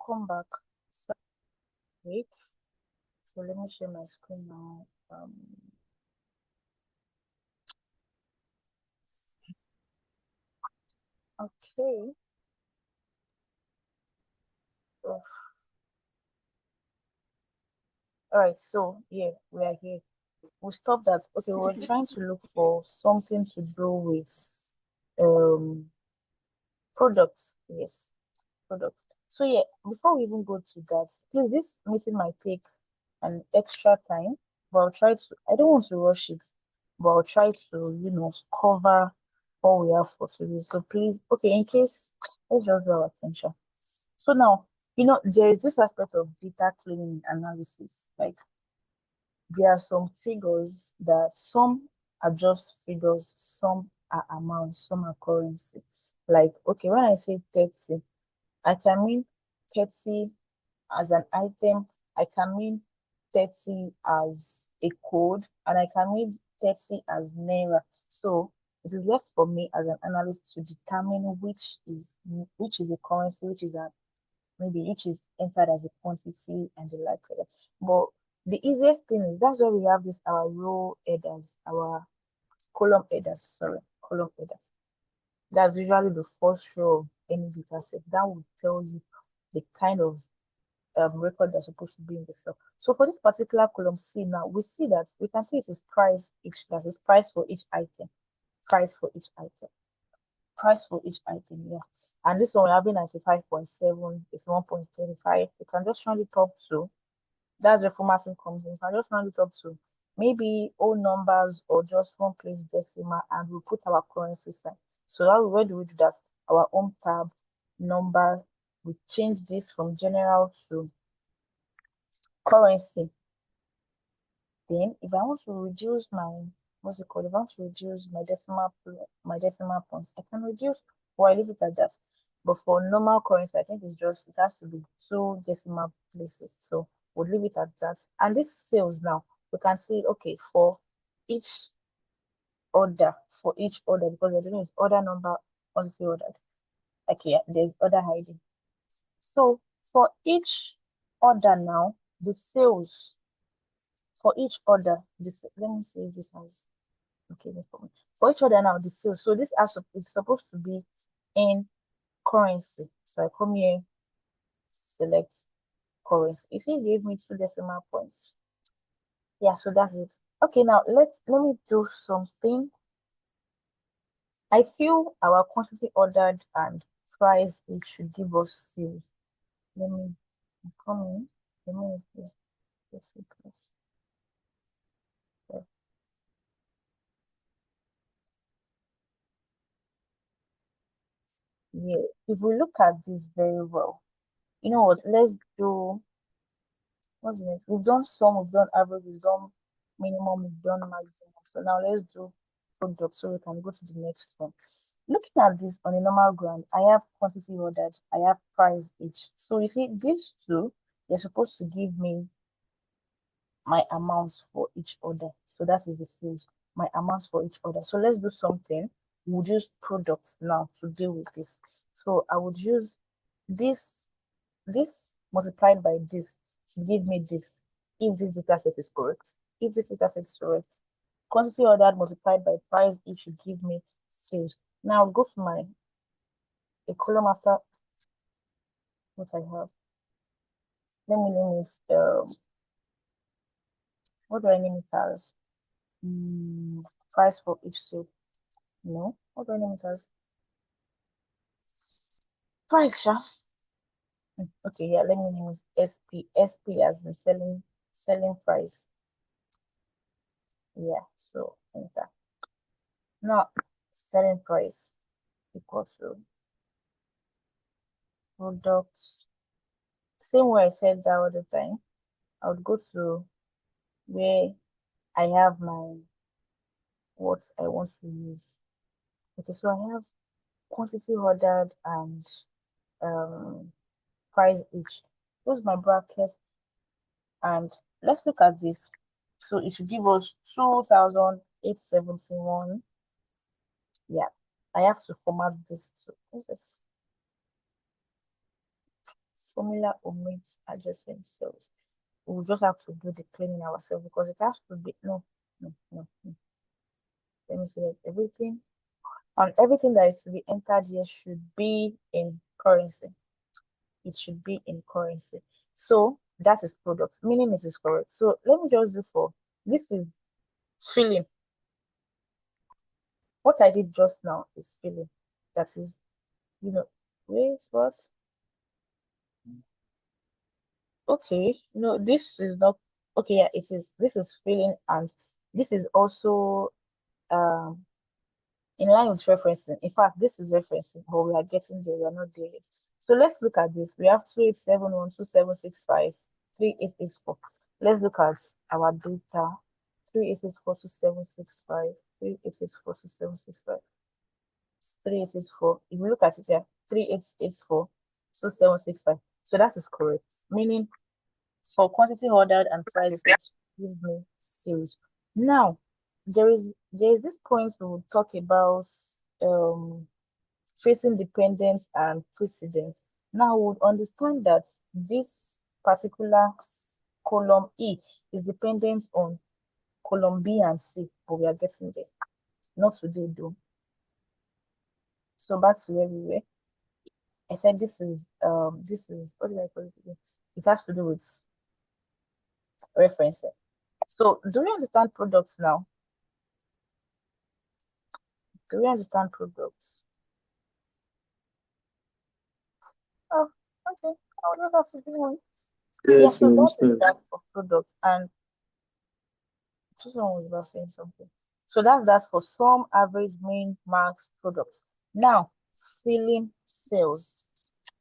welcome back. So, wait. So let me share my screen now. Okay. Oh, all right. So yeah, we are here. We stopped at okay. We're trying to look for something to do with um products. Yes, products. So yeah, before we even go to that, please, this meeting might take an extra time, but I'll try to. I don't want to rush it, but I'll try to, cover all we have for today. So please, okay, in case, let's just draw our attention. So now, there is this aspect of data cleaning analysis. Like there are some figures that some are just figures, some are amounts, some are currency. Like, okay, when I say 30, I can mean 30 as an item, I can mean 30 as a code, and I can mean 30 as naira. So it is left for me as an analyst to determine which is a currency, which is a maybe which is entered as a quantity and the like. But the easiest thing is that's why we have this our row headers, our column headers, sorry, column headers. That's usually the first row of any data set. That will tell you the kind of record that's supposed to be in the cell. So for this particular column C now, we can see it is price each, that is price for each item, price for each item, price for each item, yeah. And this one we're having 95.7, it's 1.35. You can just round it up to, that's where formatting comes in. You can just round it up to maybe all numbers or just one place decimal, and we'll put our currency sign. So where do we do that? Our home tab, number, we change this from general to currency. Then if I want to reduce my what's it called? If I want to reduce my decimal points, I can reduce or I leave it at that. But for normal currency, I think it has to be two decimal places. So we'll leave it at that. And this sales now, we can see okay each for each order, because we're doing is order number quantity ordered. Okay, yeah, there's order ID. So for each order now, the sales for each order, this let me see if this has okay for each order now the sales. So this as it's supposed to be in currency. So I come here, select currency. You see, it gave me two decimal points. Yeah, so that's it. Okay, now let me do something. I feel our quantity ordered and price it should give us sales. Let me come in. Let me use this. Yeah, if we look at this very well, you know what? Let's do what's it? We've done sum, we've done average, we've done minimum, we've done maximum. So now let's do product so we can go to the next one. Looking at this on a normal ground, I have quantity ordered, I have price each. So you see, these two, they're supposed to give me my amounts for each order. So that is the sales, my amounts for each order. So let's do something. We'll use products now to deal with this. So I would use this multiplied by this to give me this, if this data set is correct. If this data set is correct, quantity ordered multiplied by price, it should give me sales. Now I'll go to a column after what I have. Let me name it, what do I name it as? Price for each sale. No, what do I name it as? Price, sure. Okay, yeah, let me name it SP. SP as in selling price. Yeah, so enter. Now selling price equal to products. Same way I said that other time, I would go to where I have my what I want to use. Okay, so I have quantity ordered and um price each. Those my bracket, and let's look at this. So it should give us 2,871. Yeah, I have to format this to what's this? formula omits adjacent cells. We'll just have to do the cleaning ourselves because it has to be no. Let me select everything. And everything that is to be entered here should be in currency. It should be in currency. So that is product, meaning it is correct. So let me just do for this is filling. What I did just now is filling. That is, wait, what? Okay, no, this is not okay. Yeah, it is. This is filling, and this is also um in line with referencing. In fact, this is referencing, but we are getting there. We are not there yet. So let's look at this. We have 287127653884. Let's look at our data. 38842765 38842765 3884. If you look at it here, 38842765. So that is correct. Meaning for quantity ordered and price gives me sales. Now there is this point we will talk about um tracing dependence and precedence. Now we would understand that this particular column E is dependent on column B and C, but we are getting there. Not today though. So back to where we were. I said this is what did I call it again? It has to do with referencing. So do we understand products now? Do we understand products? Oh, okay. I'll just have to do one. Yeah, Yes, we so that is understand. that for products. And this one was about saying something. So that's that for some average mean marks products. Now, filling sales.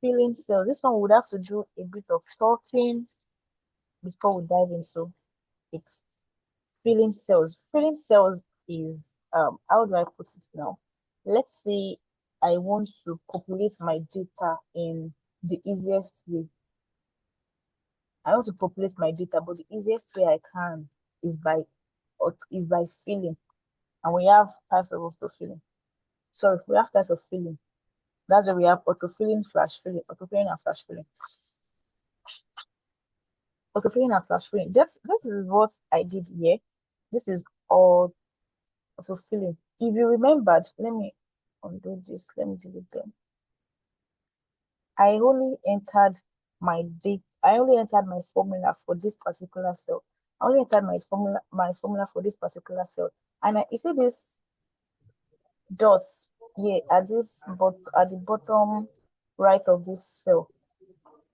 Filling sales. This one would have to do a bit of talking before we dive into it. Filling cells. Filling cells is how do I put it now? Let's say I want to populate my data in the easiest way. I want to populate my data, but the easiest way I can is by filling. And we have types of autofilling. Sorry, we have types of filling. That's where we have autofilling, flash filling, autofilling and flash filling. Autofilling and flash filling. This is what I did here. This is all autofilling. If you remembered, let me undo this. Let me delete them. I only entered my date. I only entered my formula for this particular cell. I only entered my formula for this particular cell. And you see this dots here at the bottom right of this cell.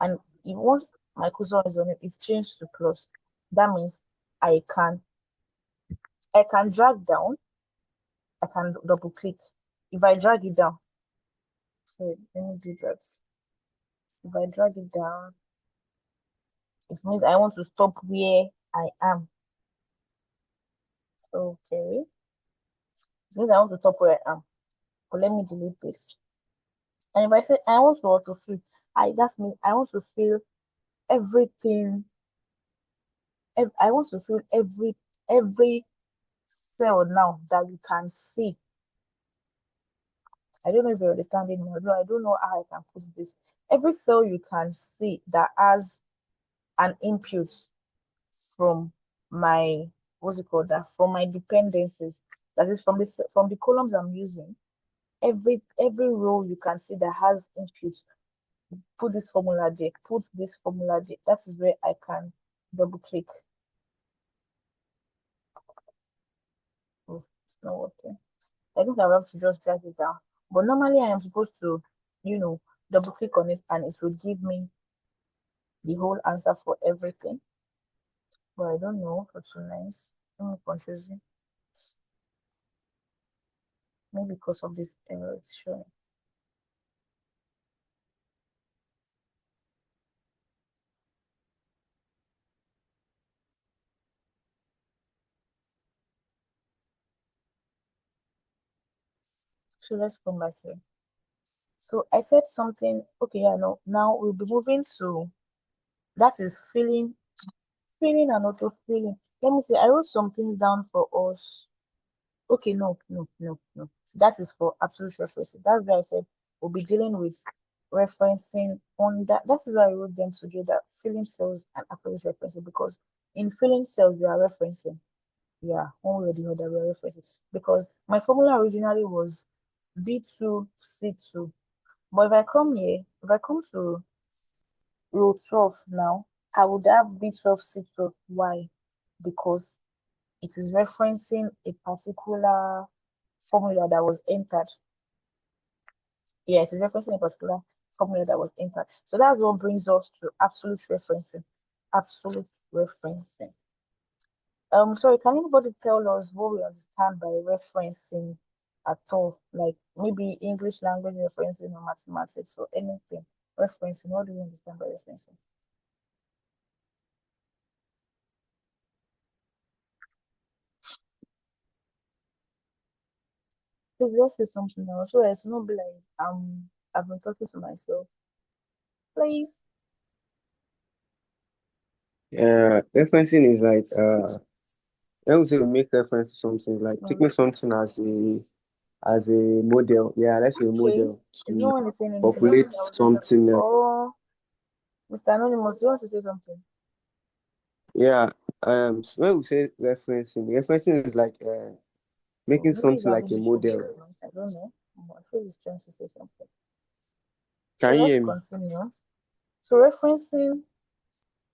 And once my cursor is on it, it's changed to plus. That means I can I can drag down, I can double click. If I drag it down, so let me do that. If I drag it down, it means I want to stop where I am. Okay. It means I want to stop where I am. But let me delete this. And if I say I want to autofill, that means I want to fill everything. I want to fill every cell now that you can see. I don't know if you're understanding me, although I don't know how I can put this. Every cell you can see that has an input from my what's it called that from my dependencies. That is from the columns I'm using. Every row you can see that has input. Put this formula there. Put this formula there. That is where I can double click. Oh, it's not working. I think I will have to just drag it down. But normally I am supposed to, double click on it and it will give me the whole answer for everything. But I don't know what's so nice. Confusing. Maybe because of this error it's showing. So let's come back here. So I said something. Okay, yeah, no. Now we'll be moving to that is filling and auto filling. Let me see. I wrote some things down for us. Okay, no. That is for absolute references. That's why I said we'll be dealing with referencing on that. That is why I wrote them together, filling cells and approach referencing, because in filling cells we are referencing. Yeah, one way or the other we are referencing. Because my formula originally was B2C2. But if I come here, if I come to row 12 now, I would have B12C12. Why? Because it is referencing a particular formula that was entered. Yes, it's referencing a particular formula that was entered. So that's what brings us to absolute referencing. Absolute referencing. Sorry, can anybody tell us what we understand by referencing at all? Like maybe English language referencing or mathematics or anything. Referencing, what do you understand by referencing? Please let's say something else. So it's not be like I've been talking to myself. Please. Referencing is like I would say we make reference to something like taking Mm, something as a model. Yeah, let's say a okay. model Is to no one is saying anything? I populate think I was just something. oh, Mr. Anonymous, you want to say something? Yeah. When we say referencing is like Oh, making maybe he's something like having a issues model. with mic. I don't know. I feel he's trying to say something. So Can you let's hear me? continue. So referencing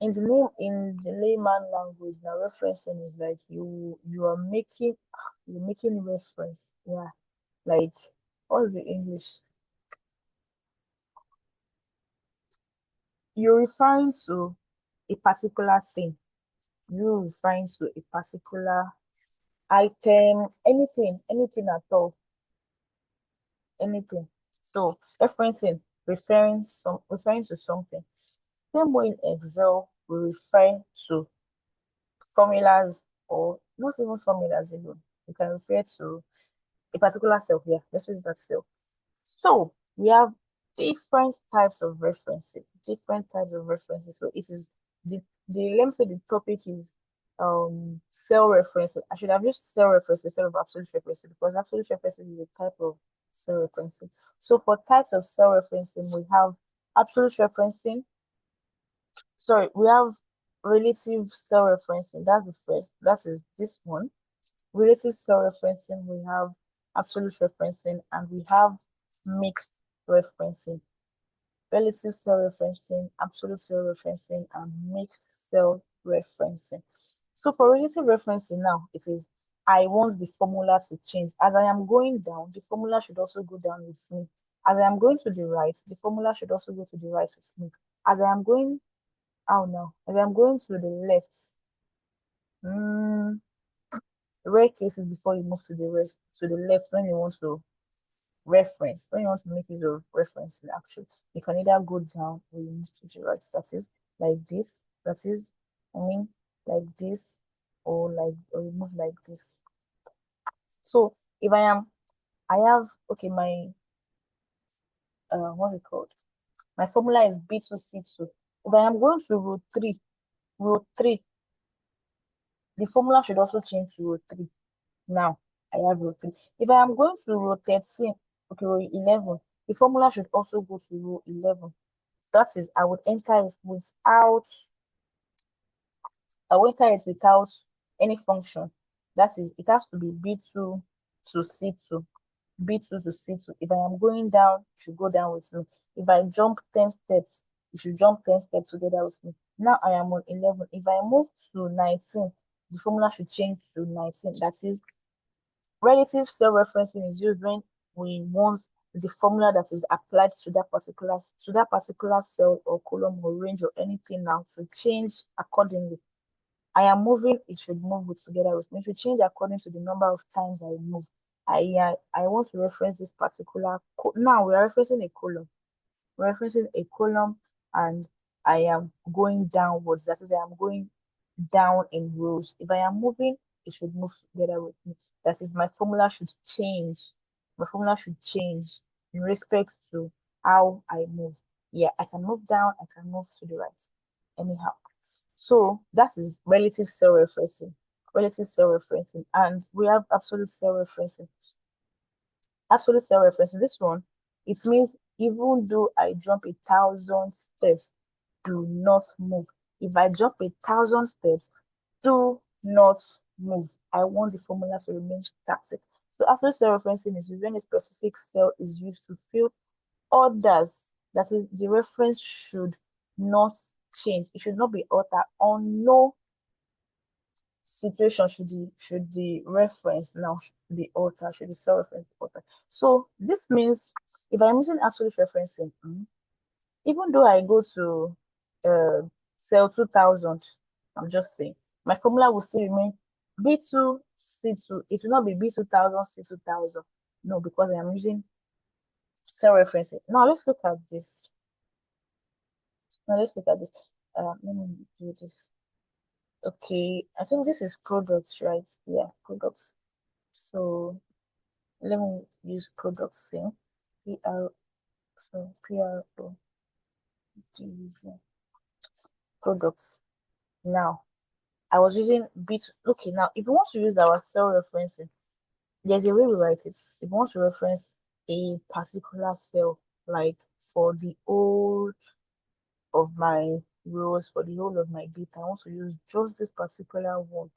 in the layman language, now referencing is like you're making reference. Yeah. Like what's the English? You're referring to a particular thing. You're referring to a particular item, anything at all, anything. So referencing, referring to something. Same way in Excel, we refer to formulas or not even formulas alone. You can refer to a particular cell here. Let's use that cell. So we have different types of references, different types of references. So it is the let me say the topic is cell references. I should have used cell references instead of absolute references because absolute references is a type of cell referencing. So for types of cell referencing, we have absolute referencing. Sorry, we have relative cell referencing. That's the first. That is this one. Relative cell referencing, we have absolute referencing, and we have mixed referencing. Relative cell referencing, absolute cell referencing, and mixed cell referencing. So for relative referencing now, it is I want the formula to change. As I am going down, the formula should also go down with me. As I am going to the right, the formula should also go to the right with me. As I am going, oh no, as I am going to the left, mm, rare cases before you move to the rest to the left when you want to reference, when you want to make use of reference in action, you can either go down or you move to the right. That is like this. That is, I mean, like this, or you move like this. So if I have okay, my what's it called? My formula is B2C2. If I am going to row 3, the formula should also change to row 3. Now I have row 3. If I am going to row 13, okay, row 11, the formula should also go to row 11. That is, I will enter it without any function. That is, it has to be B2 to C2, B2 to C2. If I am going down, it should go down with me. If I jump 10 steps, it should jump 10 steps together with me. Now I am on 11. If I move to 19, the formula should change to 19. That is, relative cell referencing is used when we want the formula that is applied to that particular cell or column or range or anything now to change accordingly. I am moving, it should move with together with me. It should change according to the number of times I move. I want to reference this particular now we are referencing a column. We're referencing a column and I am going downwards. That is, I am going down in rows. If I am moving, it should move together with me. That is, my formula should change. My formula should change in respect to how I move. Yeah, I can move down, I can move to the right. Anyhow. So that is relative cell referencing. Relative cell referencing. And we have absolute cell referencing. Absolute cell referencing. This one, it means Even though I jump 1,000 steps, do not move. If I jump 1,000 steps, do not move. I want the formula to remain static. So after cell referencing is used when a specific cell is used to fill orders. That is, the reference should not change. It should not be altered on no situation should the reference now be altered, should the cell reference be altered. So this means if I'm using absolute referencing, even though I go to uh, cell 2000, I'm just saying, my formula will still remain B2, C2. It will not be B2000, C2000. No, because I am using cell referencing. Now let's look at this. Now let's look at this. Let me do this. Okay, I think this is products, right? Yeah, products. So let me use products thing. PR, so PRO, products. Now, I was using bit. Okay, now if you want to use our cell referencing, there's a way we write it. If you want to reference a particular cell, like for the whole of my rows, for the whole of my data, I want to use just this particular one.